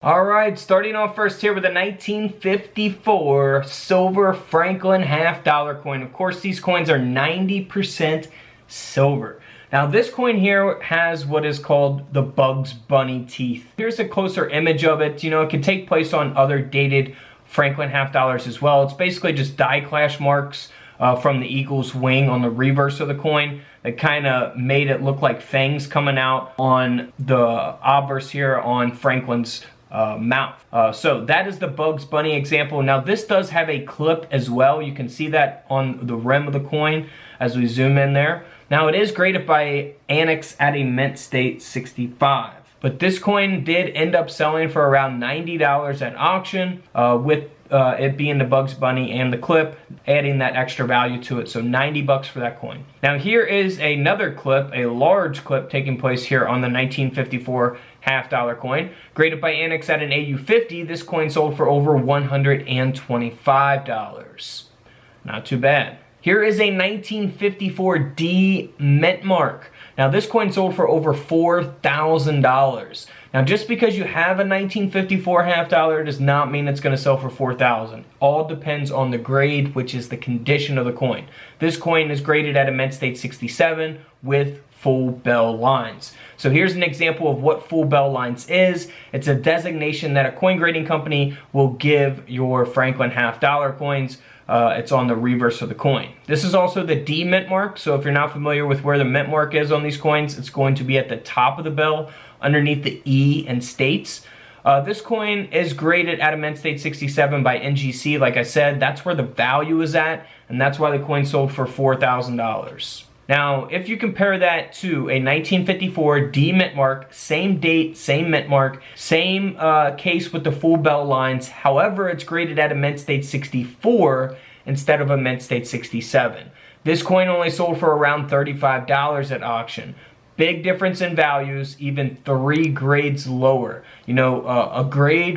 Alright, starting off first here with a 1954 silver Franklin half-dollar coin. Of course, these coins are 90% silver. Now, this coin here has what is called the Bugs Bunny teeth. Here's a closer image of it. You know, it can take place on other dated Franklin half-dollars as well. It's basically just die clash marks from the eagle's wing on the reverse of the coin. That kind of made it look like fangs coming out on the obverse here on Franklin's mouth. So that is the Bugs Bunny example. Now this does have a clip as well. You can see that on the rim of the coin as we zoom in there. Now it is graded by Tiffanys at a mint state 65. But this coin did end up selling for around $90 at auction with it being the Bugs Bunny and the clip, adding that extra value to it. So 90 bucks for that coin. Now here is another clip, a large clip taking place here on the 1954 half-dollar coin. Graded by Tiffanys at an AU50, this coin sold for over $125. Not too bad. Here is a 1954 D mint mark. Now this coin sold for over $4,000. Now just because you have a 1954 half-dollar does not mean it's going to sell for $4,000. All depends on the grade, which is the condition of the coin. This coin is graded at a mint state 67 with full bell lines. So here's an example of what full bell lines is. It's a designation that a coin grading company will give your Franklin half-dollar coins. It's on the reverse of the coin. This is also the D mint mark. So if you're not familiar with where the mint mark is on these coins, it's going to be at the top of the bell underneath the E and states. This coin is graded at a mint state 67 by NGC. Like I said, that's where the value is at, and that's why the coin sold for $4,000. Now, if you compare that to a 1954 D mint mark, same date, same mint mark, same case with the full bell lines. However, it's graded at a mint state 64 instead of a mint state 67. This coin only sold for around $35 at auction. Big difference in values, even 3 grades lower. You know,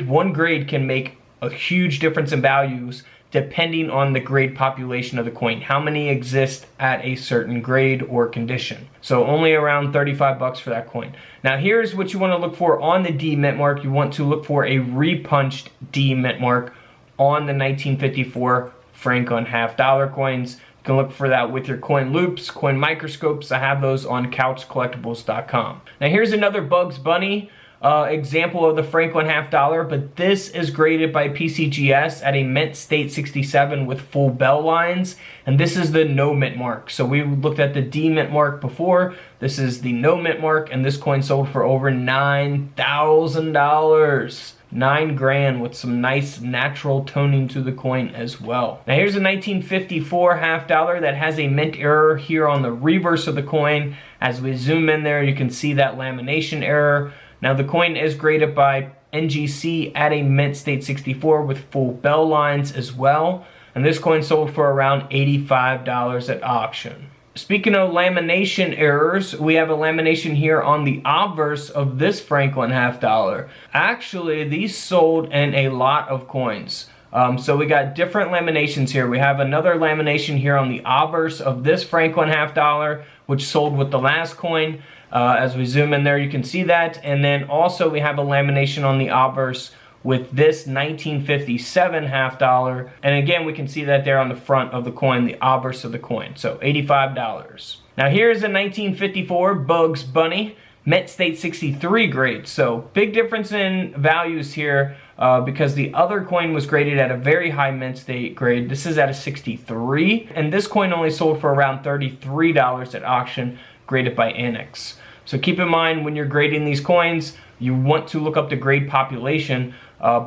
one grade can make a huge difference in values depending on the grade population of the coin. How many exist at a certain grade or condition. So only around 35 bucks for that coin. Now here's what you want to look for on the D mint mark. You want to look for a repunched D mint mark on the 1954 Franklin half-dollar coins. You can look for that with your coin loops, coin microscopes. I have those on couchcollectibles.com. Now here's another Bugs Bunny example of the Franklin half-dollar, but this is graded by PCGS at a mint state 67 with full bell lines, and this is the no mint mark. So we looked at the D mint mark before. This is the no mint mark, and this coin sold for over $9,000. 9 grand with some nice natural toning to the coin as well. Now here's a 1954 half-dollar that has a mint error here on the reverse of the coin. As we zoom in there, you can see that lamination error. Now the coin is graded by NGC at a mint state 64 with full bell lines as well. And this coin sold for around $85 at auction. Speaking of lamination errors, we have a lamination here on the obverse of this Franklin half-dollar. Actually, these sold in a lot of coins. So we got different laminations here. We have another lamination here on the obverse of this Franklin half-dollar, which sold with the last coin. As we zoom in there, you can see that. And then also we have a lamination on the obverse with this 1957 half-dollar. And again, we can see that there on the front of the coin, the obverse of the coin. So $85. Now here's a 1954 Bugs Bunny, mint state 63 grade. So big difference in values here because the other coin was graded at a very high mint state grade. This is at a 63. And this coin only sold for around $33 at auction, graded by Tiffanys. So keep in mind when you're grading these coins, you want to look up the grade population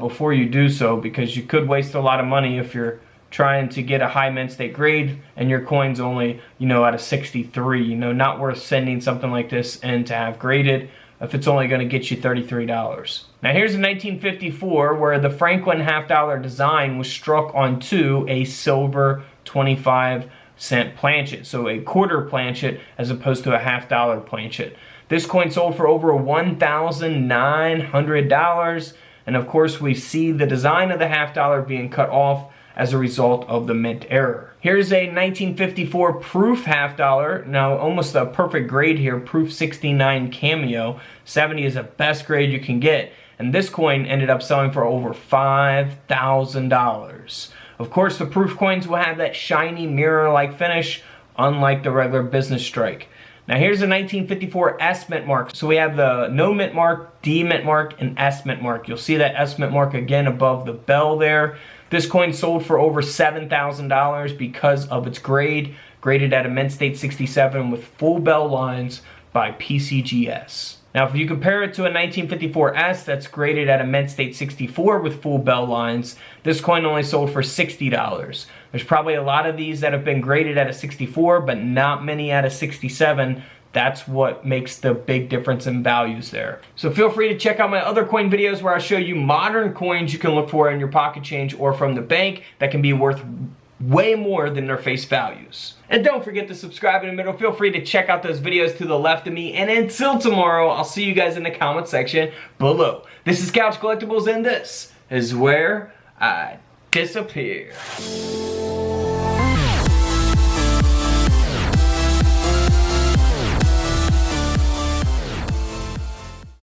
before you do so, because you could waste a lot of money if you're trying to get a high mint state grade and your coin's only, you know, at a 63. You know, not worth sending something like this in to have graded if it's only going to get you $33. Now here's a 1954 where the Franklin half-dollar design was struck onto a silver 25-cent planchet, so a quarter planchet as opposed to a half-dollar planchet. This coin sold for over $1,900, and of course we see the design of the half-dollar being cut off as a result of the mint error. Here's a 1954 proof half-dollar. Now almost a perfect grade here, proof 69 cameo. 70 is the best grade you can get. and this coin ended up selling for over $5,000. Of course, the proof coins will have that shiny mirror-like finish, unlike the regular business strike. Now here's a 1954 S mint mark. So we have the no mint mark, D mint mark, and S mint mark. You'll see that S mint mark again above the bell there. This coin sold for over $7,000 because of its grade, graded at a mint state 67 with full bell lines by PCGS. Now if you compare it to a 1954 S that's graded at a mint state 64 with full bell lines, this coin only sold for $60. There's probably a lot of these that have been graded at a 64, but not many at a 67. That's what makes the big difference in values there. So feel free to check out my other coin videos where I show you modern coins you can look for in your pocket change or from the bank that can be worth way more than their face values. And don't forget to subscribe in the middle. Feel free to check out those videos to the left of me. And until tomorrow, I'll see you guys in the comment section below. This is Couch Collectibles, and this is where I disappear.